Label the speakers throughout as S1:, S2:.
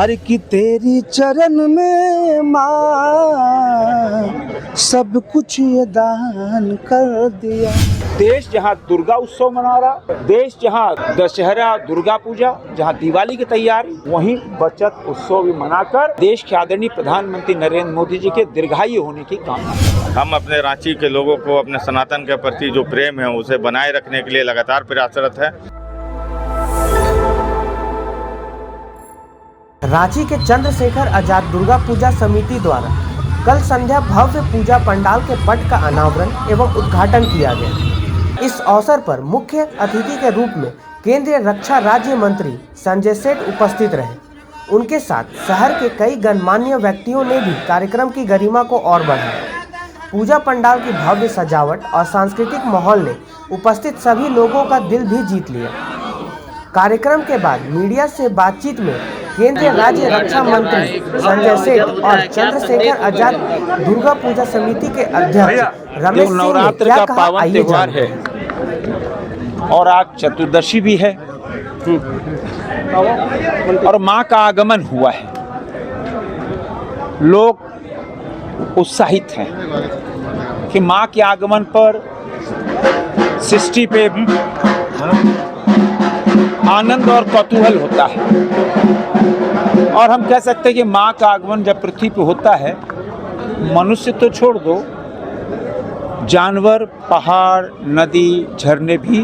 S1: हर की तेरी चरण में माँ सब कुछ ये दान कर दिया।
S2: देश जहां दुर्गा उत्सव मना रहा, देश जहां दशहरा दुर्गा पूजा, जहां दिवाली की तैयारी, वहीं बचत उत्सव भी मनाकर देश के आदरणीय प्रधानमंत्री नरेंद्र मोदी जी के दीर्घायु होने की कामना।
S3: हम अपने रांची के लोगों को अपने सनातन के प्रति जो प्रेम है उसे बनाए रखने के लिए लगातार प्रयासरत है।
S4: रांची के चंद्रशेखर आजाद दुर्गा पूजा समिति द्वारा कल संध्या भव्य पूजा पंडाल के पट का अनावरण एवं उद्घाटन किया गया। इस अवसर पर मुख्य अतिथि के रूप में केंद्रीय रक्षा राज्य मंत्री संजय सेठ उपस्थित रहे। उनके साथ शहर के कई गणमान्य व्यक्तियों ने भी कार्यक्रम की गरिमा को और बढ़ाया। पूजा पंडाल की भव्य सजावट और सांस्कृतिक माहौल ने उपस्थित सभी लोगों का दिल भी जीत लिया। कार्यक्रम के बाद मीडिया से बातचीत में केंद्रीय राज्य रक्षा मंत्री संजय सेठ और चंद्रशेखर आजाद दुर्गा पूजा समिति के अध्यक्ष रमेश सिंह ने क्या कहा, आइए जानते हैं।
S2: और आज चतुर्दशी भी है और मां का आगमन हुआ है। लोग उत्साहित हैं कि मां के आगमन पर सृष्टि पे आनंद और कौतूहल होता है। और हम कह सकते हैं कि मां का आगमन जब पृथ्वी पे होता है, मनुष्य तो छोड़ दो, जानवर, पहाड़, नदी, झरने भी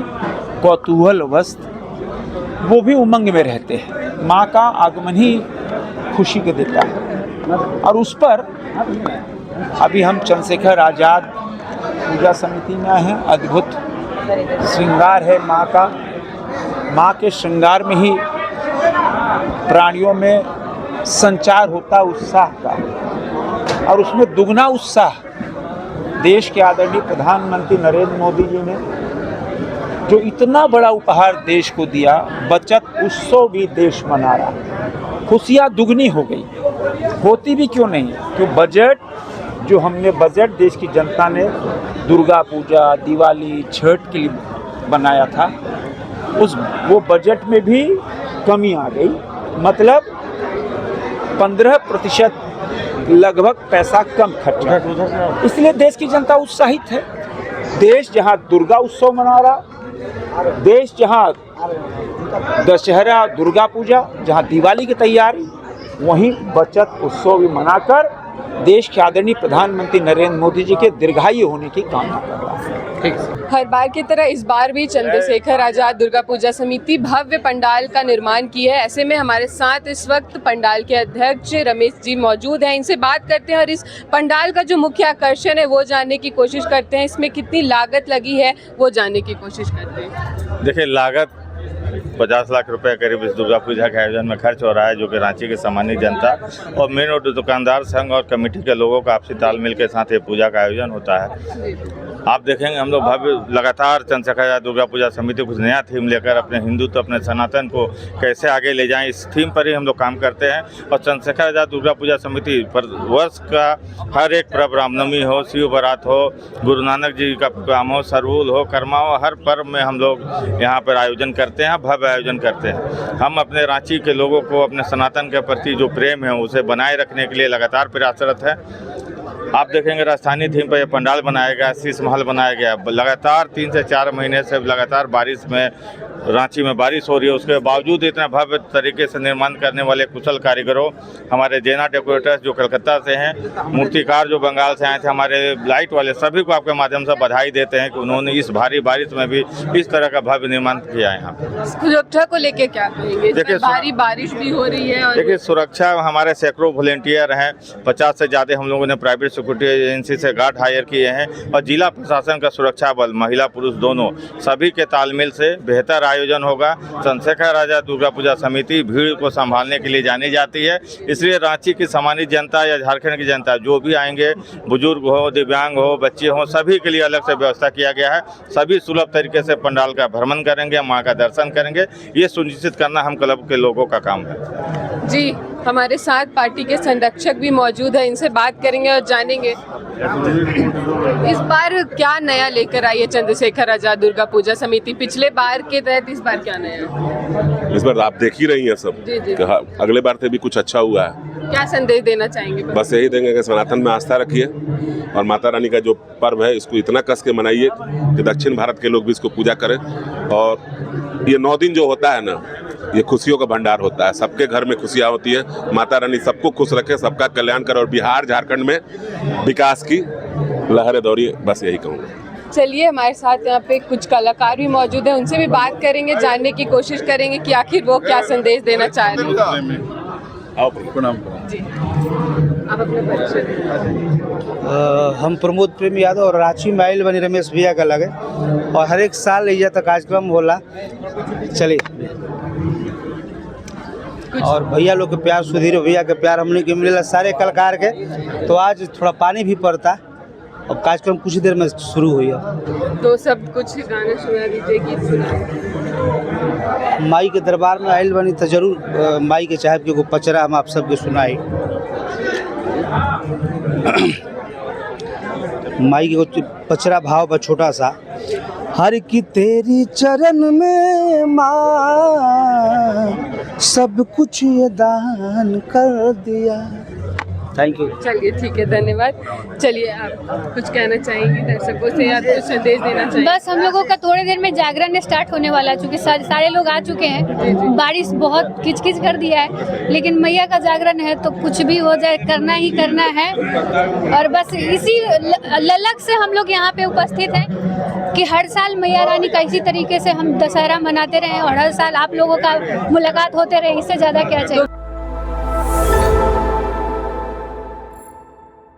S2: कौतूहलवश वो भी उमंग में रहते हैं। मां का आगमन ही खुशी के देता है। और उस पर अभी हम चंद्रशेखर आजाद पूजा समिति में आए हैं। अद्भुत श्रृंगार है मां का। मां के श्रृंगार में ही प्राणियों में संचार होता उत्साह का, और उसमें दुगना उत्साह देश के आदरणीय प्रधानमंत्री नरेंद्र मोदी जी ने जो इतना बड़ा उपहार देश को दिया। बचत उत्सव भी देश मना रहा, खुशियाँ दुगनी हो गई। होती भी क्यों नहीं, तो बजट जो हमने बजट देश की जनता ने दुर्गा पूजा, दिवाली, छठ के लिए बनाया था, वो बजट में भी कमी आ गई। मतलब 15% लगभग पैसा कम खर्च, इसलिए देश की जनता उत्साहित है। देश जहां दुर्गा उत्सव मना रहा, देश जहां दशहरा दुर्गा पूजा, जहां दिवाली की तैयारी, वहीं बचत उत्सव भी मनाकर देश के आदरणीय प्रधानमंत्री नरेंद्र मोदी जी के दीर्घायु होने की कामना कर रहा है।
S5: हर बार की तरह इस बार भी चंद्रशेखर आजाद दुर्गा पूजा समिति भव्य पंडाल का निर्माण की है। ऐसे में हमारे साथ इस वक्त पंडाल के अध्यक्ष रमेश जी मौजूद हैं। इनसे बात करते हैं और इस पंडाल का जो मुख्य आकर्षण है वो जानने की कोशिश करते हैं। इसमें कितनी लागत लगी है वो जानने की कोशिश करते हैं।
S3: देखिए, लागत 50 लाख रुपए करीब इस दुर्गा पूजा के आयोजन में खर्च हो रहा है, जो कि रांची के सामान्य जनता और मेन रोड दुकानदार संघ और कमेटी के लोगों का आपसी तालमेल के साथ ये पूजा का आयोजन होता है। आप देखेंगे हम लोग भव्य लगातार चंद्रशेखर आजाद दुर्गा पूजा समिति कुछ नया थीम लेकर अपने हिंदुत्व, अपने सनातन को कैसे आगे ले जाएं, इस थीम पर ही हम लोग काम करते हैं। और चंद्रशेखर आजाद दुर्गा पूजा समिति पर वर्ष का हर एक पर्व, रामनवमी हो, शिव बारात हो, गुरु नानक जी का प्रोग्राम हो, सरहूल हो, कर्मा हो, हर पर्व में हम लोग यहाँ पर आयोजन करते हैं, भव्य आयोजन करते हैं। हम अपने रांची के लोगों को अपने सनातन के प्रति जो प्रेम है उसे बनाए रखने के लिए लगातार प्रयासरत है। आप देखेंगे राजधानी थीम पर यह पंडाल बनाया गया, शीश महल बनाया गया। लगातार 3 से 4 महीने से लगातार बारिश में रांची में बारिश हो रही है, उसके बावजूद इतना भव्य तरीके से निर्माण करने वाले कुशल कारीगरों, हमारे जेना डेकोरेटर्स जो कलकत्ता से हैं, मूर्तिकार जो बंगाल से आए थे, हमारे लाइट वाले, सभी को आपके माध्यम से बधाई देते हैं कि उन्होंने इस भारी बारिश में भी इस तरह का भव्य निर्माण किया है। यहाँ
S5: सुरक्षा को लेकर क्या कहेंगे?
S3: देखिए,
S5: भारी बारिश भी हो रही है।
S3: देखिए, सुरक्षा हमारे सैकड़ों वॉलेंटियर हैं, 50 से ज़्यादा हम लोगों ने प्राइवेट सिक्योरिटी एजेंसी से गार्ड हायर किए हैं, और जिला प्रशासन का सुरक्षा बल, महिला पुरुष दोनों, सभी के तालमेल से बेहतर आयोजन होगा। चंद्रशेखर आजाद दुर्गा पूजा समिति भीड़ को संभालने के लिए जानी जाती है, इसलिए रांची की सामान्य जनता या झारखंड की जनता जो भी आएंगे, बुजुर्ग हो, दिव्यांग हो, बच्चे हों, सभी के लिए अलग से व्यवस्था किया गया है। सभी सुलभ तरीके से पंडाल का भ्रमण करेंगे, माँ का दर्शन करेंगे, ये सुनिश्चित करना हम क्लब के लोगों का काम है।
S5: जी। हमारे साथ पार्टी के संरक्षक भी मौजूद है, इनसे बात करेंगे और जानेंगे इस बार क्या नया लेकर आई है चंद्रशेखर आजाद दुर्गा पूजा समिति। पिछले बार के तहत इस बार क्या नया है?
S6: इस बार आप देख ही रही हैं सब।
S5: जी, जी।
S6: अगले बार से भी कुछ अच्छा हुआ है।
S5: क्या संदेश देना चाहेंगे?
S6: बस यही देंगे कि सनातन में आस्था रखिए और माता रानी का जो पर्व है इसको इतना कस के मनाइए कि दक्षिण भारत के लोग भी इसको पूजा करें। और ये 9 दिन जो होता है ना, ये खुशियों का भंडार होता है। सबके घर में खुशियाँ होती है। माता रानी सबको खुश रखे, सबका कल्याण करे और बिहार झारखंड में विकास की लहरें दौड़िए, बस यही कहूँगा।
S5: चलिए, हमारे साथ यहाँ पे कुछ कलाकार भी मौजूद हैं, उनसे भी बात करेंगे, जानने की कोशिश करेंगे कि आखिर वो क्या संदेश देना चाह रहे हैं। जी, आप अपना परिचय दें।
S1: हम प्रमोद प्रेम यादव और रांची में आइल बनी रमेश भैया का लगे और हर एक साल एजा तक कार्यक्रम होला। चलिए, और भैया लोग के प्यार, सुधीर भैया के प्यार हमने के मिलेला सारे कलाकार के। तो आज थोड़ा पानी भी पड़ता और कार्यक्रम कुछ देर में शुरू हुई है।
S5: तो सब कुछ गाना सुना दीजिए, गीत सुना।
S1: माई के दरबार में आइल बनी तो जरूर माई के चाहब के एगो पचरा हम आप सबके सुनाई। माई के कुछ पचरा भाव बा छोटा सा। हर की तेरी चरण में माँ सब कुछ ये दान कर दिया। Thank you.
S5: चलिए, ठीक है, धन्यवाद। चलिए, आप कुछ कहना चाहेंगे दर्शकों से या कुछ संदेश देना चाहेंगे?
S7: बस हम लोगों का थोड़ी देर में जागरण स्टार्ट होने वाला है, चूँकि सारे लोग आ चुके हैं। बारिश बहुत किचकिच कर दिया है, लेकिन मैया का जागरण है तो कुछ भी हो जाए करना ही करना है। और बस इसी ललक से हम लोग यहाँ पे उपस्थित हैं कि हर साल मैया रानी का इसी तरीके से हम दशहरा मनाते रहें और हर साल आप लोगों का मुलाकात होते रहे, इससे ज़्यादा क्या चाहिए।